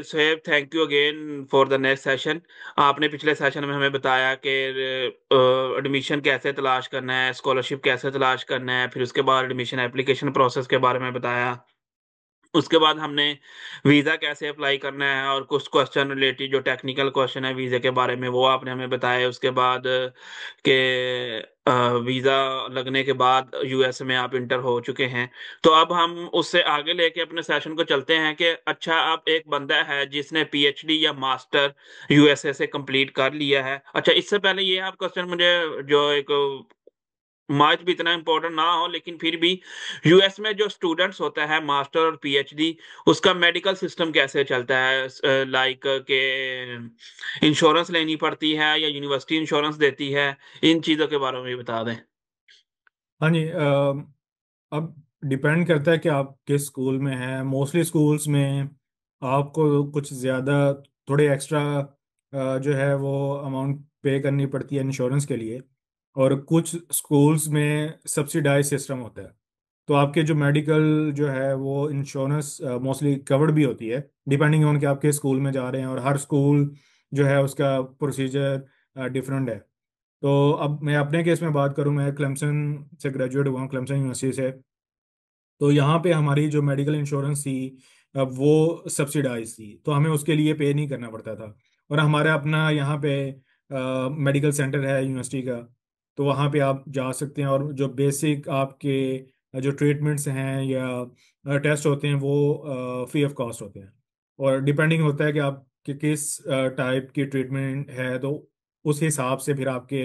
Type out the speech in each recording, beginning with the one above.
Sohaib, thank you again for the next session. आपने पिछले session में हमें बताया कि एडमिशन कैसे तलाश करना है, स्कॉलरशिप कैसे तलाश करना है, फिर उसके बाद एडमिशन एप्लीकेशन प्रोसेस के बारे में बताया। उसके बाद हमने वीज़ा कैसे अप्लाई करना है और कुछ क्वेश्चन रिलेटेड जो टेक्निकल क्वेश्चन है वीज़े के बारे में वो आपने हमें बताया। उसके बाद के वीज़ा लगने के बाद यूएस में आप इंटर हो चुके हैं। तो अब हम उससे आगे लेके अपने सेशन को चलते हैं कि अच्छा, अब एक बंदा है जिसने पीएचडी या मास्टर यूएसए से कंप्लीट कर लिया है। अच्छा, इससे पहले ये आप क्वेश्चन मुझे जो एक मार्क्स भी इतना इम्पोर्टेंट ना हो, लेकिन फिर भी यूएस में जो स्टूडेंट्स होता है मास्टर और पीएचडी, उसका मेडिकल सिस्टम कैसे चलता है? लाइक के इंश्योरेंस लेनी पड़ती है या यूनिवर्सिटी इंश्योरेंस देती है? इन चीज़ों के बारे में भी बता दें। हाँ जी। अब डिपेंड करता है कि आप किस स्कूल में हैं। मोस्टली स्कूल्स में आपको कुछ ज़्यादा, थोड़े एक्स्ट्रा जो है वो अमाउंट पे करनी पड़ती है इंश्योरेंस के लिए। और कुछ स्कूल्स में सब्सिडाइज सिस्टम होता है। तो आपके जो मेडिकल जो है वो इंश्योरेंस मोस्टली कवर्ड भी होती है, डिपेंडिंग ऑन कि आप किस स्कूल में जा रहे हैं। और हर स्कूल जो है उसका प्रोसीजर डिफरेंट है। तो अब मैं अपने केस में बात करूं, मैं क्लेम्सन से ग्रेजुएट हुआ हूं, क्लेम्सन यूनिवर्सिटी से। तो यहाँ पे हमारी जो मेडिकल इंश्योरेंस थी वो सब्सिडाइज थी, तो हमें उसके लिए पे नहीं करना पड़ता था। और हमारा अपना यहाँ पे मेडिकल सेंटर है यूनिवर्सिटी का। तो वहाँ पे आप जा सकते हैं, और जो बेसिक आपके जो ट्रीटमेंट्स हैं या टेस्ट होते हैं वो फ्री ऑफ कॉस्ट होते हैं। और डिपेंडिंग होता है कि आप कि किस टाइप की ट्रीटमेंट है, तो उस हिसाब से फिर आपके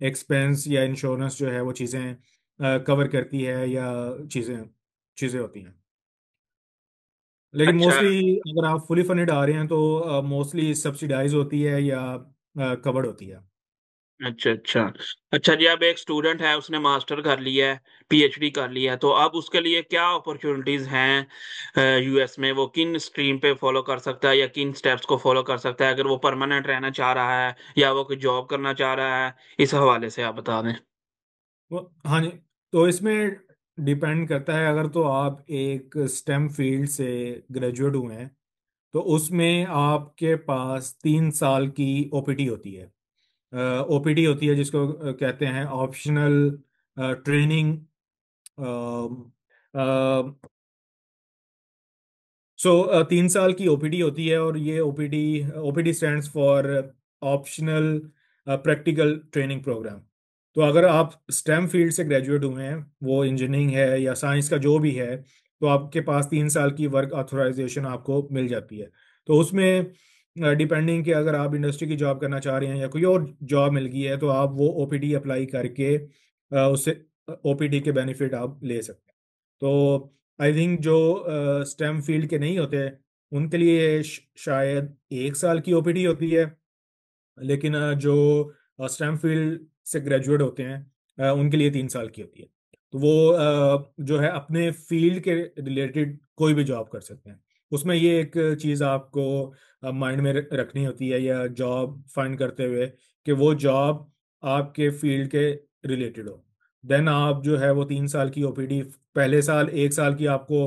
एक्सपेंस या इंश्योरेंस जो है वो चीज़ें कवर करती है या चीज़ें चीज़ें होती हैं। लेकिन अच्छा मोस्टली अगर आप फुली फंडेड आ रहे हैं तो मोस्टली सब्सिडाइज होती है या कवर्ड होती है। अच्छा अच्छा। अच्छा जी, अब एक स्टूडेंट है, उसने मास्टर कर लिया है, पीएचडी कर लिया है, तो अब उसके लिए क्या अपॉर्चुनिटीज हैं यूएस में? वो किन स्ट्रीम पे फॉलो कर सकता है या किन स्टेप्स को फॉलो कर सकता है, अगर वो परमानेंट रहना चाह रहा है या वो कोई जॉब करना चाह रहा है? इस हवाले से आप बता दें। हाँ जी। तो इसमें डिपेंड करता है, अगर तो आप एक स्टेम फील्ड से ग्रेजुएट हुए हैं तो उसमें आपके पास 3 साल की ओपीटी होती है। ओपीटी होती है जिसको कहते हैं ऑप्शनल ट्रेनिंग। सो 3 साल की ओपीडी होती है, और ये OPD OPD stands for optional practical training program. तो अगर आप स्टेम फील्ड से ग्रेजुएट हुए हैं, वो इंजीनियरिंग है या साइंस का जो भी है, तो आपके पास 3 साल की वर्क ऑथराइजेशन आपको मिल जाती है। तो उसमें डिपेंडिंग कि अगर आप इंडस्ट्री की जॉब करना चाह रहे हैं या कोई और जॉब मिल गई है, तो आप वो ओपीडी अप्लाई करके उससे ओपीडी के बेनिफिट आप ले सकते हैं। तो आई थिंक जो स्टेम फील्ड के नहीं होते उनके लिए शायद 1 साल की ओपीडी होती है। लेकिन जो स्टेम फील्ड से ग्रेजुएट होते हैं उनके लिए 3 साल की होती है। तो वो जो है अपने फील्ड के रिलेटेड कोई भी जॉब कर सकते हैं। उसमें ये एक चीज़ आपको माइंड में रखनी होती है या जॉब फाइंड करते हुए, कि वो जॉब आपके फील्ड के रिलेटेड हो। देन आप जो है वो 3 साल की ओपीडी, पहले साल 1 साल की आपको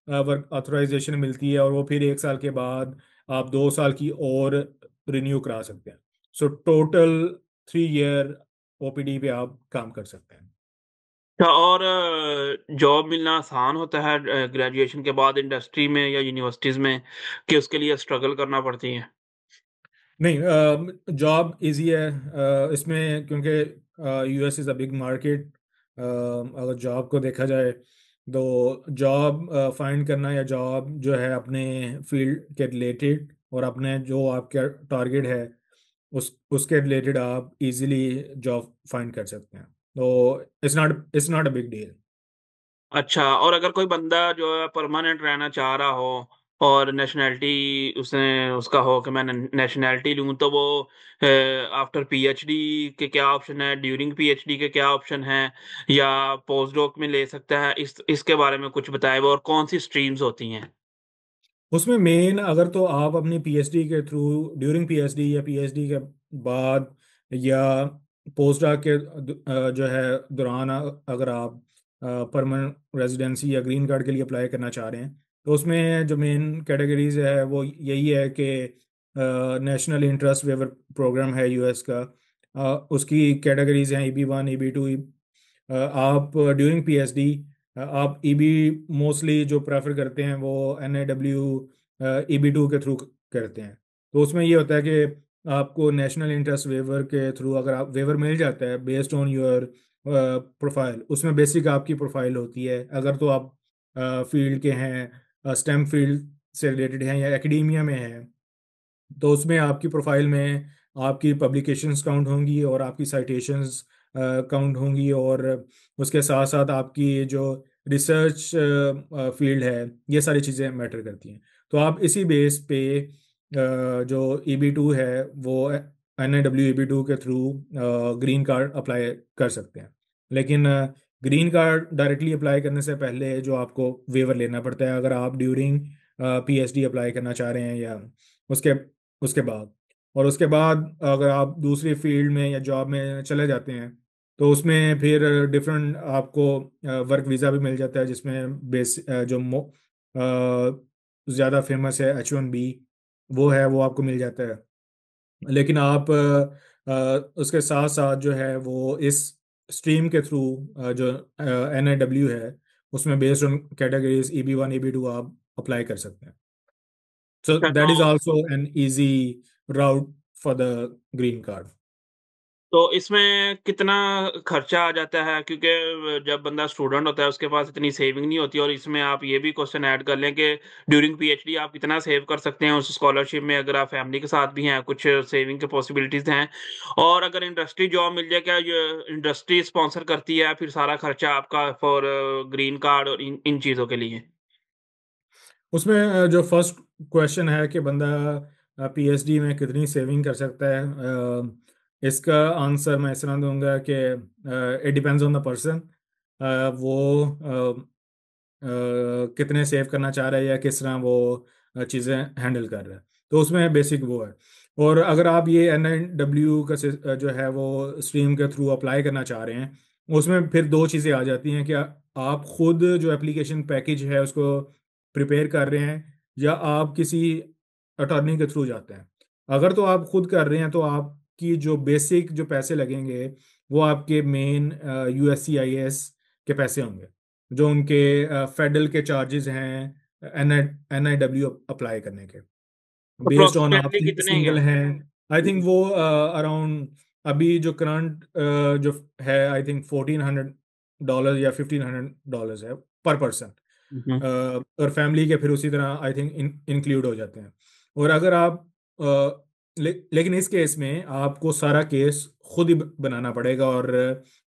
वर्क ऑथराइजेशन मिलती है, और वो फिर 1 साल के बाद आप 2 साल की और रिन्यू करा सकते हैं। सो टोटल 3 ईयर ओपीडी पे आप काम कर सकते हैं। अच्छा, और जॉब मिलना आसान होता है ग्रेजुएशन के बाद इंडस्ट्री में या यूनिवर्सिटीज में, कि उसके लिए स्ट्रगल करना पड़ती है? नहीं, जॉब इजी है इसमें, क्योंकि US is a big market. अगर जॉब को देखा जाए तो जॉब फाइंड करना या जॉब जो है अपने फील्ड के रिलेटेड और अपने जो आपका टारगेट है उसके रिलेटेड आप इजीली जॉब फाइंड कर सकते हैं। तो it's not a big deal. अच्छा, और अगर कोई बंदा जो है परमानेंट रहना चाह रहा हो और नेशनैलिटी उसने उसका हो कि मैं नेशनैलिटी लूं, तो वो आफ्टर पीएचडी के क्या ऑप्शन है, ड्यूरिंग पीएचडी के क्या ऑप्शन है, या पोस्ट डॉक में ले सकता है? इसके बारे में कुछ बताए वो, और कौन सी स्ट्रीम्स होती हैं? उसमें मेन, अगर तो आप अपनी पीएचडी के थ्रू, ड्यूरिंग पीएचडी या पीएचडी के बाद या पोस्ट डॉक के जो है दौरान, अगर आप परमानेंट रेजिडेंसी या ग्रीन कार्ड के लिए अप्लाई करना चाह रहे हैं, तो उसमें जो मेन कैटेगरीज है वो यही है कि नेशनल इंटरेस्ट वेवर प्रोग्राम है यूएस का। उसकी कैटेगरीज हैं EB1, EB2। आप ड्यूरिंग पीएचडी आप ईबी मोस्टली जो प्रेफर करते हैं वो NIW EB2 के थ्रू करते हैं। तो उसमें ये होता है कि आपको नेशनल इंटरेस्ट वेवर के थ्रू अगर आप वेवर मिल जाता है बेस्ड ऑन योर प्रोफाइल, उसमें बेसिक आपकी प्रोफाइल होती है। अगर तो आप फील्ड के हैं, स्टेम फील्ड से रिलेटेड हैं या एकेडेमिया में हैं, तो उसमें आपकी प्रोफाइल में आपकी पब्लिकेशंस काउंट होंगी और आपकी साइटेशंस काउंट होंगी, और उसके साथ साथ आपकी जो रिसर्च फील्ड है, ये सारी चीज़ें मैटर करती हैं। तो आप इसी बेस पे जो EB2 है वो NIW EB2 के थ्रू ग्रीन कार्ड अप्लाई कर सकते हैं। लेकिन ग्रीन कार्ड डायरेक्टली अप्लाई करने से पहले जो आपको वेवर लेना पड़ता है, अगर आप ड्यूरिंग PhD अप्लाई करना चाह रहे हैं या उसके उसके बाद, और उसके बाद अगर आप दूसरी फील्ड में या जॉब में चले जाते हैं तो उसमें फिर डिफरेंट आपको वर्क वीज़ा भी मिल जाता है, जिसमें जो ज़्यादा फेमस है H1B, वो है, वो आपको मिल जाता है। लेकिन आप उसके साथ साथ जो है वो इस स्ट्रीम के थ्रू जो NIW है उसमें based on categories EB1 EB2 आप अप्लाई कर सकते हैं। So अच्छा, that is also an easy route for the green card. तो इसमें कितना खर्चा आ जाता है? क्योंकि जब बंदा स्टूडेंट होता है उसके पास इतनी सेविंग नहीं होती, और इसमें आप ये भी क्वेश्चन ऐड कर लें कि ड्यूरिंग पीएचडी आप कितना सेव कर सकते हैं उस स्कॉलरशिप में, अगर आप फैमिली के साथ भी हैं, कुछ सेविंग की पॉसिबिलिटीज हैं। और अगर इंडस्ट्री जॉब मिल जाए, क्या ये इंडस्ट्री स्पॉन्सर करती है फिर सारा खर्चा आपका फॉर ग्रीन कार्ड और इन इन चीज़ों के लिए? उसमें जो फर्स्ट क्वेश्चन है कि बंदा PhD में कितनी सेविंग कर सकता है, इसका आंसर मैं इस तरह दूंगा कि it depends on the person. वो कितने सेव करना चाह रहा है या किस तरह वो चीज़ें हैंडल कर रहा है। तो उसमें बेसिक वो है। और अगर आप ये NIW का जो है वो स्ट्रीम के थ्रू अप्लाई करना चाह रहे हैं, उसमें फिर दो चीज़ें आ जाती हैं कि आप खुद जो एप्लीकेशन पैकेज है उसको प्रिपेयर कर रहे हैं या आप किसी अटॉर्नी के थ्रू जाते हैं। अगर तो आप खुद कर रहे हैं तो आपकी जो बेसिक जो पैसे लगेंगे वो आपके मेन USCIS के पैसे होंगे, जो उनके फेडरल के चार्जेस हैं NIW अप्लाई करने के, बेस्ड ऑन आप अप्रोक्सीमेटली कितने हैं? सिंगल हैं। आई थिंक वो अराउंड अभी जो करंट जो है आई थिंक $1,400 या $1,500 है पर पर्सन। हम्म। और फैमिली के फिर उसी तरह आई थिंक इंक्लूड हो जाते हैं। और अगर आप लेकिन इस केस में आपको सारा केस खुद ही बनाना पड़ेगा और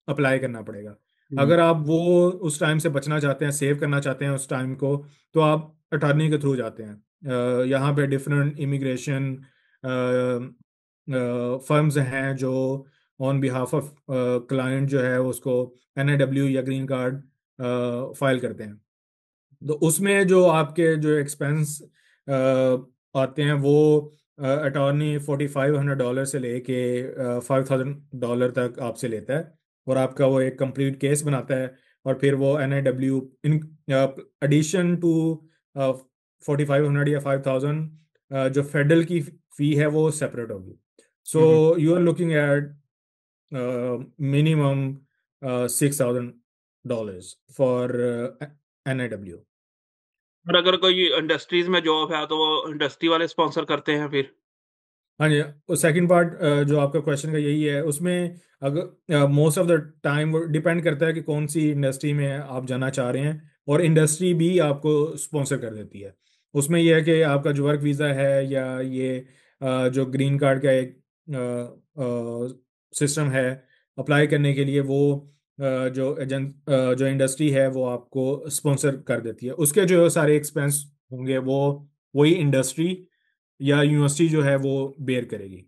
अप्लाई करना पड़ेगा। हम्म। अगर आप वो उस टाइम से बचना चाहते हैं, सेव करना चाहते हैं उस टाइम को, तो आप अटॉर्नी के थ्रू जाते हैं। यहाँ पे डिफरेंट इमिग्रेशन फर्म्स हैं जो ऑन बिहाफ ऑफ क्लाइंट जो है उसको NIW या ग्रीन कार्ड फाइल करते हैं। तो उसमें जो आपके जो एक्सपेंस आते हैं वो अटॉर्नी $4,500 से लेके $5,000 तक आपसे लेता है, और आपका वो एक कंप्लीट केस बनाता है। और फिर वो NIW इन एडिशन टू 4,500 या 5,000 जो फेडरल की फी है वो सेपरेट होगी। So hmm. You are looking at minimum $6,000 for NIW। और अगर कोई इंडस्ट्रीज में जॉब है तो वो इंडस्ट्री वाले स्पॉन्सर करते हैं फिर? हाँ जी, सेकंड पार्ट जो आपका क्वेश्चन का यही है। उसमें अगर मोस्ट ऑफ द टाइम वो डिपेंड करता है कि कौन सी इंडस्ट्री में आप जाना चाह रहे हैं, और इंडस्ट्री भी आपको स्पॉन्सर कर देती है। उसमें यह है कि आपका जो वर्क वीज़ा है या ये जो ग्रीन कार्ड का एक सिस्टम है अप्लाई करने के लिए, वो जो इंडस्ट्री है वो आपको स्पॉन्सर कर देती है। उसके जो सारे एक्सपेंस होंगे वो वही इंडस्ट्री या यूनिवर्सिटी जो है वो बेयर करेगी,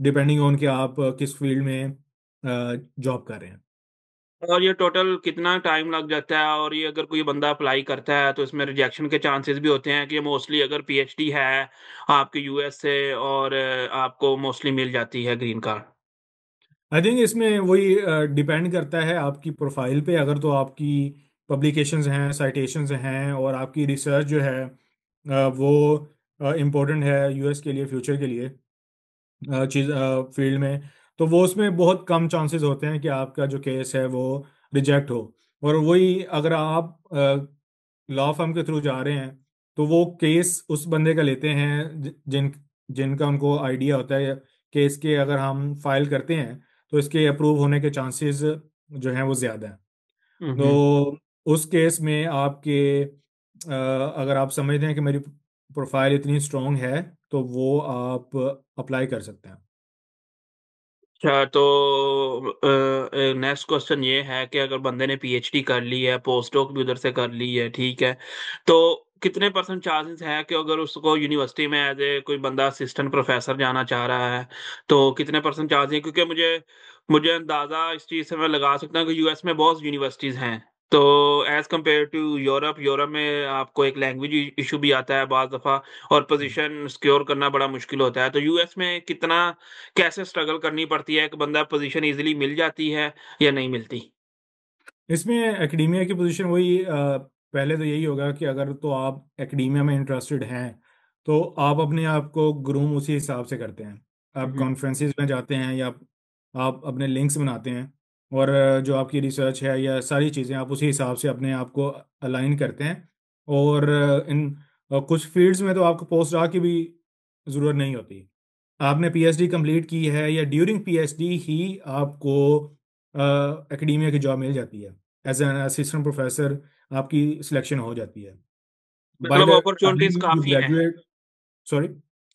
डिपेंडिंग ऑन कि आप किस फील्ड में जॉब कर रहे हैं। और ये टोटल कितना टाइम लग जाता है? और ये अगर कोई बंदा अप्लाई करता है तो इसमें रिजेक्शन के चांसेस भी होते हैं कि मोस्टली अगर पीएचडी है आपके यूएस से, और आपको मोस्टली मिल जाती है ग्रीन कार्ड? आई थिंक इसमें वही डिपेंड करता है आपकी प्रोफाइल पे। अगर तो आपकी पब्लिकेशंस हैं, साइटेशंस हैं, और आपकी रिसर्च जो है वो इम्पोर्टेंट है यूएस के लिए, फ्यूचर के लिए चीज फील्ड में, तो वो उसमें बहुत कम चांसेस होते हैं कि आपका जो केस है वो रिजेक्ट हो। और वही अगर आप लॉ फर्म के थ्रू जा रहे हैं, तो वो केस उस बंदे का लेते हैं जिनका उनको आइडिया होता है केस के, अगर हम फाइल करते हैं तो इसके अप्रूव होने के चांसेस जो हैं वो ज़्यादा हैं। हम्म। तो उस केस में आपके अगर आप समझते हैं कि मेरी प्रोफाइल इतनी स्ट्रांग है, तो वो आप अप्लाई कर सकते हैं। अच्छा, तो नेक्स्ट क्वेश्चन ये है कि अगर बंदे ने पीएचडी कर ली है, पोस्ट डॉक भी उधर से कर ली है, ठीक है, तो कितने परसेंट चांसेस है कि अगर उसको यूनिवर्सिटी में एज ए कोई बंदा असिस्टेंट प्रोफेसर जाना चाह रहा है, तो कितने परसेंट चांस है? क्योंकि मुझे मुझे अंदाजा इस चीज से मैं लगा सकता हूँ कि यूएस में बहुत यूनिवर्सिटीज हैं, तो as compare to Europe, Europe में आपको एक लैंग्वेज इशू भी आता है बाज दफा, और पोजीशन सिक्योर करना बड़ा मुश्किल होता है। तो यूएस में कितना, कैसे स्ट्रगल करनी पड़ती है, कि बंदा पोजीशन इजीली मिल जाती है या नहीं मिलती? इसमें एकेडमिया की पोजीशन वही पहले तो यही होगा कि अगर तो आप एकेडमिया में इंटरेस्टेड हैं, तो आप अपने आप को ग्रूम उसी हिसाब से करते हैं। आप हम्म। कॉन्फ्रेंसिस में जाते हैं, या आप अपने लिंक्स बनाते हैं, और जो आपकी रिसर्च है या सारी चीज़ें आप उसी हिसाब से अपने आप को अलाइन करते हैं। और कुछ फील्ड्स में तो आपको पोस्ट डॉक की भी ज़रूरत नहीं होती। आपने पीएचडी कंप्लीट की है, या ड्यूरिंग पीएचडी ही आपको एकेडमिया की जॉब मिल जाती है, एज एन असिस्टेंट प्रोफेसर आपकी सिलेक्शन हो जाती है बाय मतलब द अपॉर्चुनिटीज टाइम यू काफी हैं, ग्रेजुएट। सॉरी।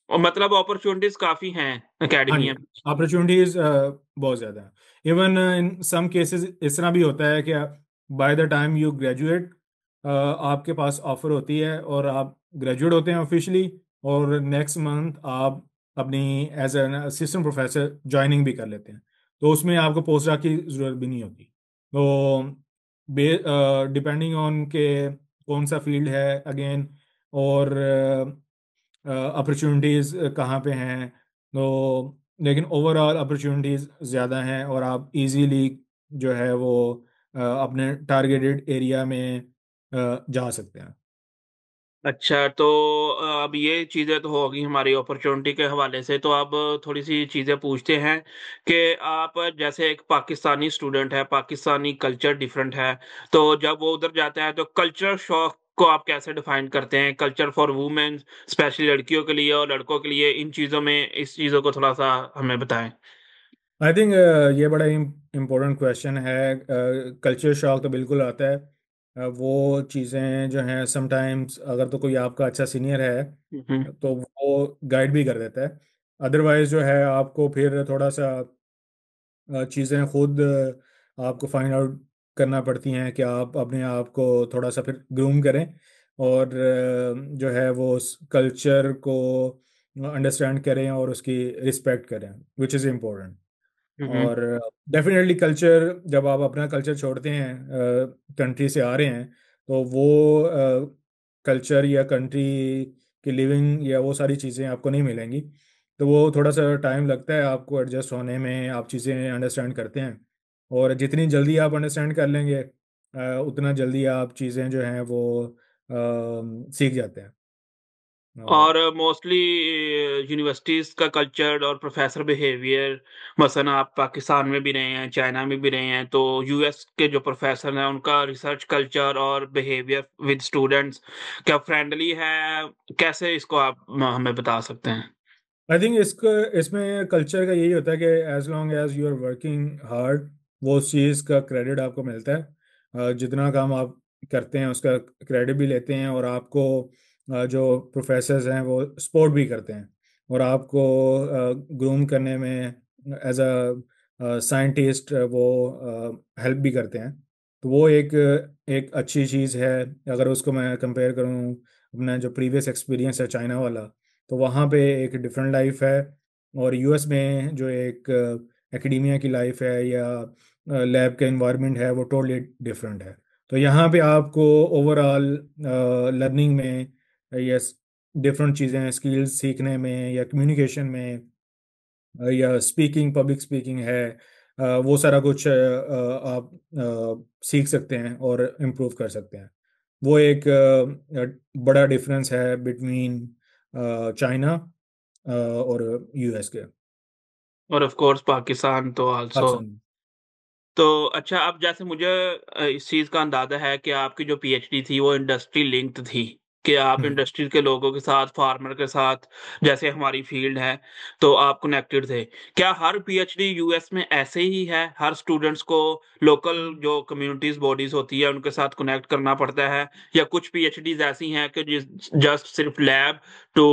और मतलब अपॉर्चुनिटीज काफी हैं हाँ जी, एकेडमिया में। अपॉर्चुनिटीज बहुत ज़्यादा है। इवन इन सम केसेस इस तरह भी होता है कि by the time you graduate आपके पास ऑफर होती है, और आप ग्रेजुएट होते हैं ऑफिशियली, और नेक्स्ट मंथ आप अपनी as an assistant professor joining भी कर लेते हैं। तो उसमें आपको पोस्ट डॉक की ज़रूरत भी नहीं होती। तो डिपेंडिंग ऑन के कौन सा फील्ड है अगेन, और अपॉर्चुनिटीज़ कहाँ पे हैं, तो लेकिन ओवरऑल अपॉर्चुनिटीज़ ज़्यादा हैं, और आप इजीली जो है वो अपने टारगेटेड एरिया में जा सकते हैं। अच्छा, तो अब ये चीजें तो होगी हमारी अपॉर्चुनिटी के हवाले से, तो अब थोड़ी सी चीजें पूछते हैं कि आप जैसे एक पाकिस्तानी स्टूडेंट है, पाकिस्तानी कल्चर डिफरेंट है, तो जब वो उधर जाता है तो कल्चर शॉक को आप कैसे डिफाइन करते हैं? कल्चर फॉर वुमेन, स्पेशली लड़कियों के लिए और लड़कों के लिए, इन चीजों में इस चीजों को थोड़ा सा हमें बताएं। आई थिंक ये बड़ा इम्पोर्टेंट क्वेश्चन है। कल्चर शॉक तो बिल्कुल आता है। वो चीज़ें जो हैं समटाइम्स, अगर तो कोई आपका अच्छा सीनियर है हम्म। तो वो गाइड भी कर देता है। अदरवाइज जो है आपको फिर थोड़ा सा चीज़ें खुद आपको फाइंड आउट करना पड़ती हैं कि आप अपने आप को थोड़ा सा फिर ग्रूम करें, और जो है वो कल्चर को अंडरस्टैंड करें और उसकी रिस्पेक्ट करें, विच इज़ इम्पोर्टेंट। हम्म। और डेफिनेटली कल्चर, जब आप अपना कल्चर छोड़ते हैं, कंट्री से आ रहे हैं, तो वो कल्चर या कंट्री की लिविंग या वो सारी चीज़ें आपको नहीं मिलेंगी। तो वो थोड़ा सा टाइम लगता है आपको एडजस्ट होने में, आप चीज़ें अंडरस्टैंड करते हैं, और जितनी जल्दी आप अंडरस्टैंड कर लेंगे उतना जल्दी आप चीज़ें जो हैं वो सीख जाते हैं। और मोस्टली यूनिवर्सिटीज का कल्चर और प्रोफेसर बिहेवियर, मसलन आप पाकिस्तान में भी रहे हैं, चाइना में भी रहे हैं, तो यूएस के जो प्रोफेसर हैं उनका रिसर्च कल्चर और बिहेवियर विद स्टूडेंट्स क्या फ्रेंडली है? कैसे इसको आप हमें बता सकते हैं? आई थिंक इसको इसमें कल्चर का यही होता है कि as long as you are working hard, वो उस चीज़ का क्रेडिट आपको मिलता है। जितना काम आप करते हैं उसका क्रेडिट भी लेते हैं, और आपको जो प्रोफेसर्स हैं वो सपोर्ट भी करते हैं, और आपको ग्रूम करने में एज अ साइंटिस्ट वो हेल्प भी करते हैं। तो वो एक एक अच्छी चीज़ है। अगर उसको मैं कंपेयर करूँ अपना जो प्रीवियस एक्सपीरियंस है चाइना वाला, तो वहाँ पे एक डिफरेंट लाइफ है, और यूएस में जो एक एकेडमिया की लाइफ है या लैब का इन्वायरमेंट है वो टोटली डिफरेंट है। तो यहाँ पे आपको ओवरऑल लर्निंग में या डिफरेंट चीज़ें स्किल्स सीखने में या कम्युनिकेशन में या स्पीकिंग, पब्लिक स्पीकिंग है, वो सारा कुछ आप सीख सकते हैं और इम्प्रूव कर सकते हैं। वो एक बड़ा डिफरेंस है बिटवीन चाइना और यूएस के। और ऑफ कोर्स पाकिस्तान तो आल्सो। पाकिस्तान। तो अच्छा, अब जैसे मुझे इस चीज का अंदाजा है कि आपकी जो पीएचडी थी वो इंडस्ट्री लिंक्ड थी, कि आप हम्म। इंडस्ट्री के लोगों के साथ, फार्मर के साथ, जैसे हमारी फील्ड है, तो आप कनेक्टेड थे। क्या हर पीएचडी यूएस में ऐसे ही है? हर स्टूडेंट्स को लोकल जो कम्युनिटीज बॉडीज होती है उनके साथ कनेक्ट करना पड़ता है, या कुछ पीएचडीज ऐसी हैं कि जस्ट सिर्फ lab to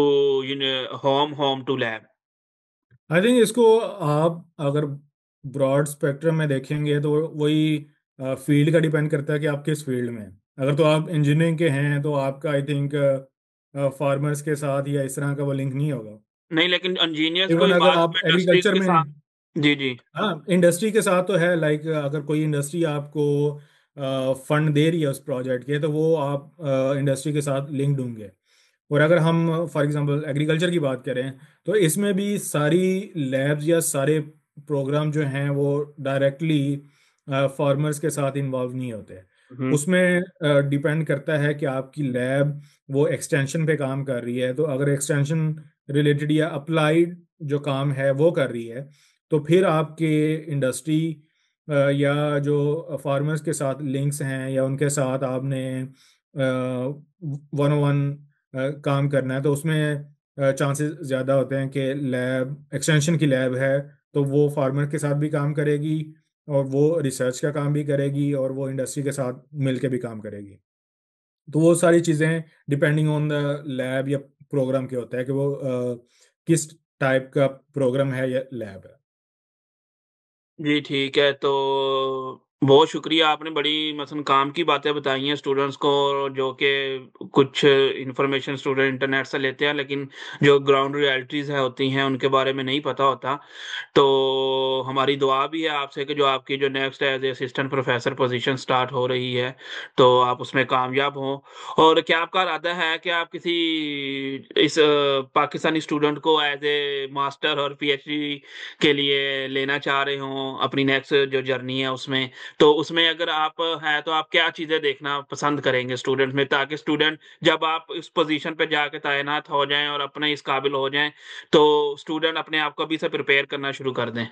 home, home to lab? I think इसको आप अगर ब्रॉड स्पेक्ट्रम में देखेंगे तो वही फील्ड का डिपेंड करता है कि आप किस फील्ड में हैं। अगर तो आप इंजीनियरिंग के हैं तो आपका आई थिंक फार्मर्स के साथ या इस तरह का वो लिंक नहीं होगा। नहीं, लेकिन इंजीनियर्स को इवन अगर बाद आप में इंडस्ट्रीज एग्रीकल्चर के में, साथ। जी जी। हाँ इंडस्ट्री के साथ तो है। लाइक अगर कोई इंडस्ट्री आपको फंड दे रही है उस प्रोजेक्ट के, तो वो आप इंडस्ट्री के साथ लिंक्ड होंगे। और अगर हम फॉर एग्जांपल एग्रीकल्चर की बात करें, तो इसमें भी सारी लैब्स या सारे प्रोग्राम जो हैं वो डायरेक्टली फार्मर्स के साथ इन्वॉल्व नहीं होते। हम्म। उसमें डिपेंड करता है कि आपकी लैब वो एक्सटेंशन पे काम कर रही है। तो अगर एक्सटेंशन रिलेटेड या अप्लाइड जो काम है वो कर रही है, तो फिर आपके इंडस्ट्री या जो फार्मर्स के साथ लिंक्स हैं या उनके साथ आपने वन वन काम करना है, तो उसमें चांसेस ज़्यादा होते हैं कि लैब एक्सटेंशन की लैब है तो वो फार्मर के साथ भी काम करेगी, और वो रिसर्च का काम भी करेगी, और वो इंडस्ट्री के साथ मिल के भी काम करेगी। तो वो सारी चीज़ें डिपेंडिंग ऑन द लैब या प्रोग्राम के होता है कि वो किस टाइप का प्रोग्राम है या लैब है। जी ठीक है। तो बहुत शुक्रिया, आपने बड़ी मसलन काम की बातें बताई हैं स्टूडेंट्स को, जो कि कुछ इंफॉर्मेशन स्टूडेंट इंटरनेट से लेते हैं, लेकिन जो ग्राउंड रियलिटीज़ है होती हैं उनके बारे में नहीं पता होता। तो हमारी दुआ भी है आपसे कि जो आपकी जो next as a assistant professor position start हो रही है, तो आप उसमें कामयाब हों। और क्या आपका इरादा है कि आप किसी इस पाकिस्तानी स्टूडेंट को एज ए मास्टर और पीएचडी के लिए लेना चाह रहे हो अपनी नेक्स्ट जो जर्नी है उसमें? तो उसमें अगर आप हैं तो आप क्या चीजें देखना पसंद करेंगे स्टूडेंट में, ताकि स्टूडेंट जब आप इस पोजीशन पे जाके तैनात हो जाएं और अपने इस काबिल हो जाएं, तो स्टूडेंट अपने आप को अभी से प्रिपेयर करना शुरू कर दें?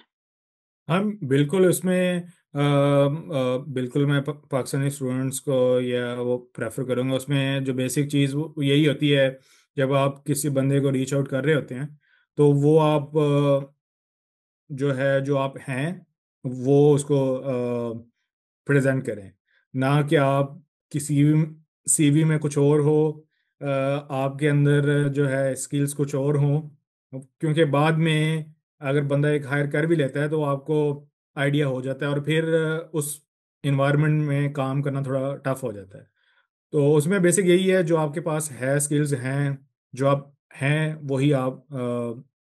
हम बिल्कुल उसमें बिल्कुल मैं पाकिस्तानी स्टूडेंट्स को या वो प्रेफर करूँगा। उसमें जो बेसिक चीज़ वो यही होती है, जब आप किसी बंदे को रीच आउट कर रहे होते हैं तो वो आप जो है जो आप हैं वो उसको प्रेजेंट करें। ना कि आप किसी भी सीवी में कुछ और हो, आपके अंदर जो है स्किल्स कुछ और हों। क्योंकि बाद में अगर बंदा एक हायर कर भी लेता है तो आपको आइडिया हो जाता है, और फिर उस इन्वायरमेंट में काम करना थोड़ा टफ हो जाता है। तो उसमें बेसिक यही है, जो आपके पास है स्किल्स हैं, जो आप हैं वही आप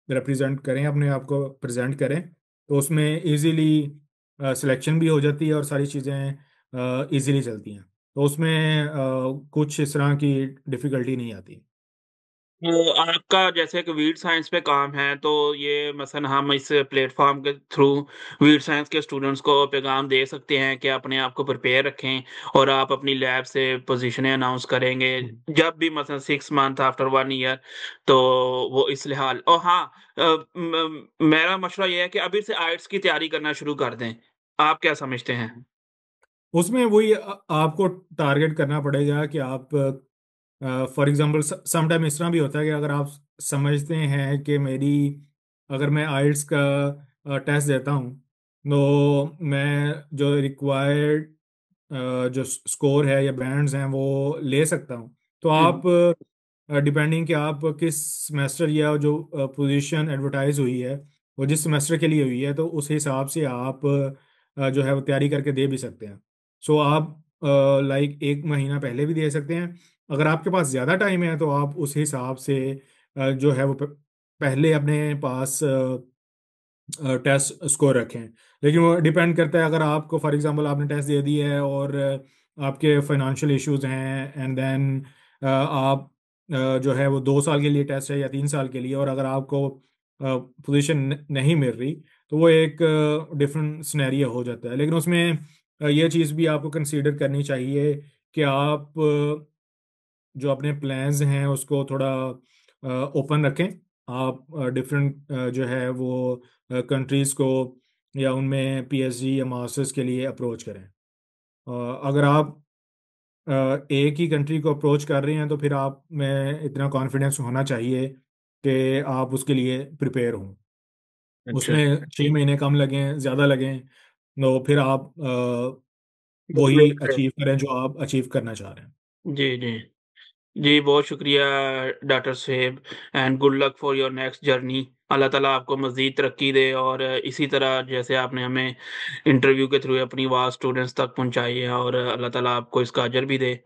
रिप्रेजेंट करें, अपने आप को प्रेजेंट करें। तो उसमें इजीली सिलेक्शन भी हो जाती है और सारी चीज़ें इजीली चलती हैं। तो उसमें कुछ इस तरह की डिफ़िकल्टी नहीं आती। तो आपका जैसे एक वीट साइंस पे काम है, तो ये मसलन हम इस प्लेटफॉर्म के थ्रू वीट साइंस के स्टूडेंट्स को पैगाम दे सकते हैं कि अपने आप को प्रिपेयर रखें, और आप अपनी लैब से पोजीशनें अनाउंस करेंगे हम्म। जब भी मसलन 6 मंथ आफ्टर 1 ईयर। तो वो इस लिहाज, और हाँ, मेरा मशवरा ये है कि अभी से आइट्स की तैयारी करना शुरू कर दें। आप क्या समझते हैं? उसमें वही आपको टारगेट करना पड़ेगा कि आप फॉर एग्जांपल समटाइम इस तरह भी होता है कि अगर आप समझते हैं कि मेरी अगर मैं आइल्स का टेस्ट देता हूँ तो मैं जो रिक्वायर्ड जो स्कोर है या बैंड्स हैं वो ले सकता हूँ। तो आप हम्म। डिपेंडिंग कि आप किस सेमेस्टर या जो पोजीशन एडवर्टाइज हुई है वो जिस सेमेस्टर के लिए हुई है, तो उस हिसाब से आप जो है वो तैयारी करके दे भी सकते हैं। सो आप लाइक एक महीना पहले भी दे सकते हैं। अगर आपके पास ज़्यादा टाइम है तो आप उस हिसाब से जो है वो पहले अपने पास टेस्ट स्कोर रखें। लेकिन वो डिपेंड करता है, अगर आपको फॉर एग्जांपल आपने टेस्ट दे दिया है और आपके फाइनेंशियल इश्यूज हैं, एंड देन आप जो है वो 2 साल के लिए टेस्ट है या 3 साल के लिए, और अगर आपको पोजीशन नहीं मिल रही, तो वो एक डिफरेंट सिनेरियो हो जाता है। लेकिन उसमें ये चीज़ भी आपको कंसीडर करनी चाहिए कि आप जो अपने प्लान्स हैं उसको थोड़ा ओपन रखें। आप डिफरेंट जो है वो कंट्रीज़ को या उनमें पीएचडी या मास्टर्स के लिए अप्रोच करें। अगर आप एक ही कंट्री को अप्रोच कर रहे हैं तो फिर आप में इतना कॉन्फिडेंस होना चाहिए कि आप उसके लिए प्रिपेयर हों। अच्छा। उसमें 6 महीने कम लगें ज़्यादा लगें, तो फिर आप वही कंप्लीट कर। अचीव करें जो आप अचीव करना चाह रहे हैं। जी, जी। जी, बहुत शुक्रिया doctor Suheb, and good luck for your next journey. Allah ताला आपको मज़ीद तरक्की दे, और इसी तरह जैसे आपने हमें इंटरव्यू के थ्रू अपनी आवाज़ स्टूडेंट्स तक पहुँचाई है, और अल्लाह ताला आपको इसका अजर भी दे।